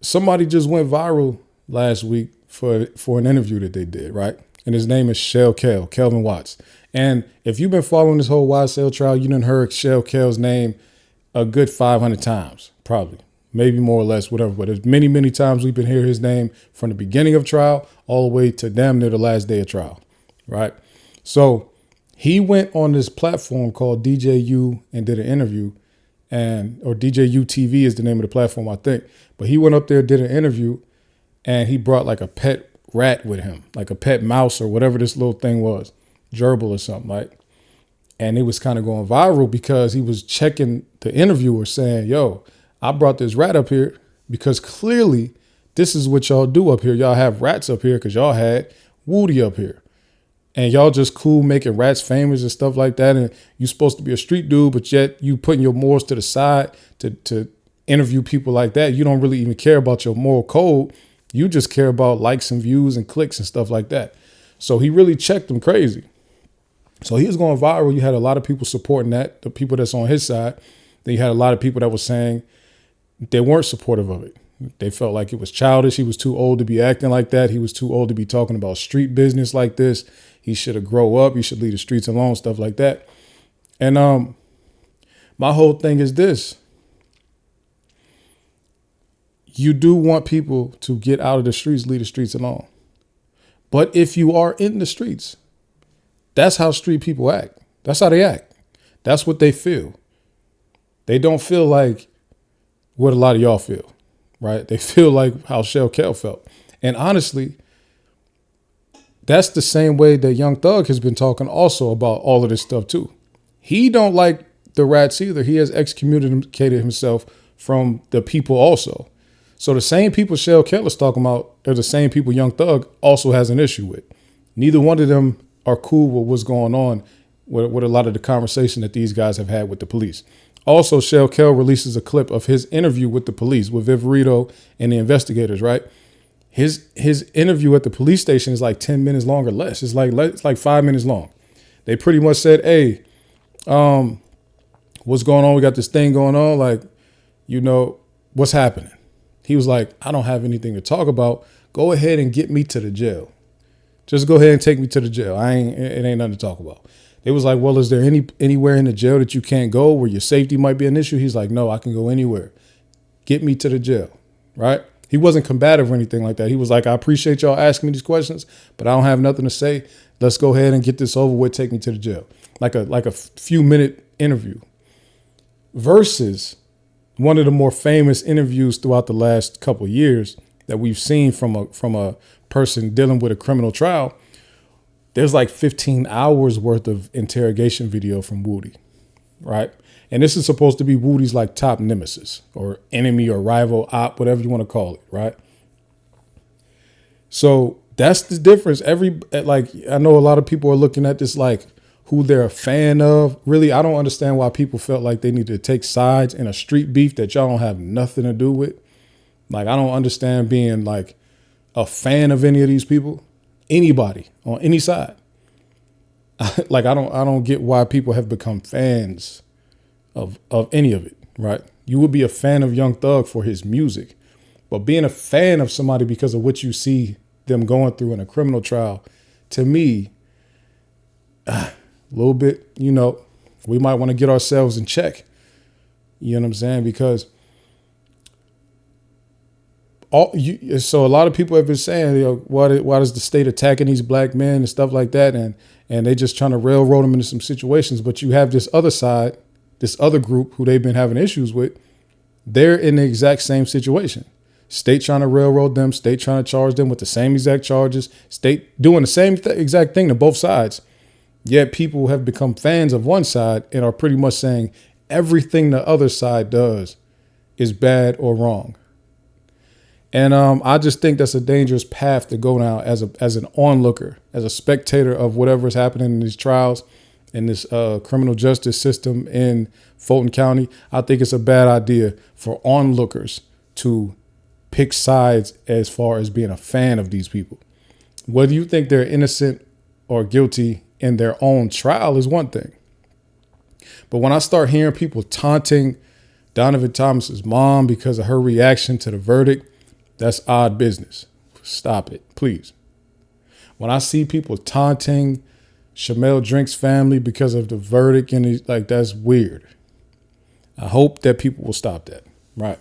somebody just went viral last week for an interview that they did, right? And his name is Kelvin Watts. And if you've been following this whole YSL trial, you done heard Kel's name a good 500 times, probably, maybe more or less, whatever. But there's many, many times we've been hearing his name from the beginning of trial all the way to damn near the last day of trial, right? So he went on this platform called DJU and did an interview, or DJU TV is the name of the platform, I think. But he went up there, did an interview, and he brought like a pet rat with him, like a pet mouse or whatever this little thing was, gerbil or something, right? And it was kind of going viral because he was checking the interviewer saying, yo, I brought this rat up here because clearly this is what y'all do up here. Y'all have rats up here because y'all had Woody up here. And y'all just cool making rats famous and stuff like that. And you supposed to be a street dude, but yet you putting your morals to the side to interview people like that. You don't really even care about your moral code. You just care about likes and views and clicks and stuff like that. So he really checked them crazy. So he was going viral. You had a lot of people supporting that, the people that's on his side. Then you had a lot of people that were saying they weren't supportive of it. They felt like it was childish. He was too old to be acting like that. He was too old to be talking about street business like this. He should have grown up. He should leave the streets alone, stuff like that. And my whole thing is this. You do want people to get out of the streets, leave the streets alone. But if you are in the streets, that's how street people act. That's how they act. That's what they feel. They don't feel like what a lot of y'all feel, right? They feel like how Kel felt. And honestly, that's the same way that Young Thug has been talking also about all of this stuff too. He don't like the rats either. He has excommunicated himself from the people also. So the same people Kel is talking about are the same people Young Thug also has an issue with. Neither one of them are cool with what's going on with a lot of the conversation that these guys have had with the police. Also, Kel releases a clip of his interview with the police, with Viverito and the investigators, right? His interview at the police station is like 10 minutes long or less. It's like 5 minutes long. They pretty much said, hey, what's going on? We got this thing going on. Like, what's happening? He was like, I don't have anything to talk about. Go ahead and get me to the jail. Just go ahead and take me to the jail. It ain't nothing to talk about. They was like, well, is there anywhere in the jail that you can't go where your safety might be an issue? He's like, no, I can go anywhere. Get me to the jail, right? He wasn't combative or anything like that. He was like, I appreciate y'all asking me these questions, but I don't have nothing to say. Let's go ahead and get this over with. Take me to the jail. Like a few minute interview. Versus one of the more famous interviews throughout the last couple of years that we've seen from a person dealing with a criminal trial. There's like 15 hours worth of interrogation video from Woody, right? And this is supposed to be Woody's like top nemesis or enemy or rival, op, whatever you want to call it, right? So that's the difference. I know a lot of people are looking at this like who they're a fan of. Really, I don't understand why people felt like they needed to take sides in a street beef that y'all don't have nothing to do with. Like, I don't understand being like a fan of any of these people, anybody on any side. Like, I don't get why people have become fans of any of it, right? You would be a fan of Young Thug for his music, but being a fan of somebody because of what you see them going through in a criminal trial, to me, a little bit, we might want to get ourselves in check. You know what I'm saying? Because so a lot of people have been saying, why is the state attacking these black men and stuff like that? And they just trying to railroad them into some situations. But you have this other side, this other group who they've been having issues with. They're in the exact same situation. State trying to railroad them, state trying to charge them with the same exact charges, state doing the same exact thing to both sides. Yet people have become fans of one side and are pretty much saying everything the other side does is bad or wrong. And I just think that's a dangerous path to go down as an onlooker, as a spectator of whatever is happening in these trials, in this criminal justice system in Fulton County. I think it's a bad idea for onlookers to pick sides as far as being a fan of these people. Whether you think they're innocent or guilty in their own trial is one thing. But when I start hearing people taunting Donovan Thomas's mom because of her reaction to the verdict, That's odd business. Stop it, please. When I see people taunting Shamel Drink's family because of the verdict, and like, that's weird. I hope that people will stop that. Right.